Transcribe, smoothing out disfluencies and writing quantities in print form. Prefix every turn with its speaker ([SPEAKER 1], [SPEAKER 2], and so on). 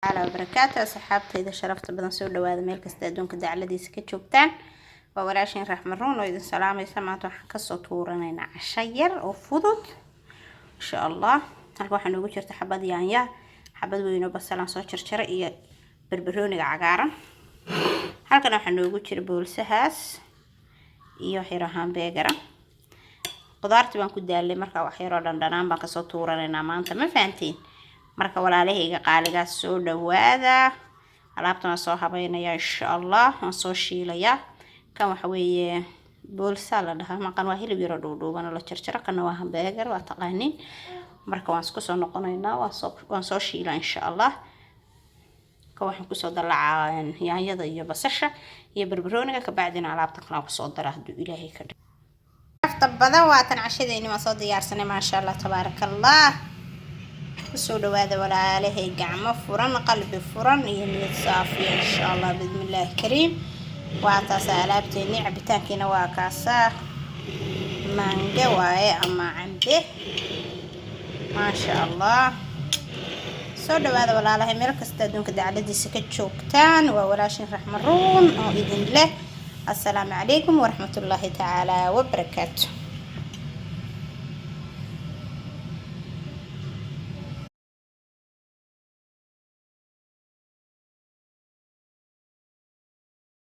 [SPEAKER 1] على وبركاته صحابتي إذا شرفت بدن سو دواada meel kasta adduunka dacladiisa ka joogtaan waa walaashin raxmaruun oo idin salaamaysa maanta waxaan kasoo tuuranaynaa casho yar oo fudud insha Allah halka waxaan ugu jirta xabad yaanya xabad weyn oo basal aan soo jarjaray iyo barbarooniga cagaaran halkan waxaan ugu jira boolsahaas iyo xirahan beegara qudaartii baan ku daalay marka wax yar oo dhandhanaan baan kasoo tuuranaynaa maanta ma fahantiin marka walaalahayga qaaligaas soo dhawaada alaabtan soo habeynaya insha Allah aan soo shiilaya kan waxa weeye boolsa la dhahaa maqan waa hilib yar oo dhuudhuuban la jarjaro kana waa hamburger waa taqaanin marka waan isku soo noqonaynaa waan soo shiila insha Allah ka waxaan ku soo dalacaa yaanyada iyo basasha iyo barbarooniga ka bacdina alaabta kala ku soo dara haduu Ilaahay ka dhigo afta badan waa tan cashadeeni ma soo diyaarsanay ma sha Allah tabarakallah soo dhawaada walaalahay gacmo furan qalbi furan iyo niyad saafi insha Allah bismillaah kariim waa taas alaabteeni cabitaankiina waa kaasa manga waaye ama cambe ma sha Allah soo dhawaada walaalahay meel kasta adduunka dacladiisa ka joogtaan waa walaashin raxmaruun oo idin leh assalaamu calaykum waraxmatullaahi tacaala wabarakaatuh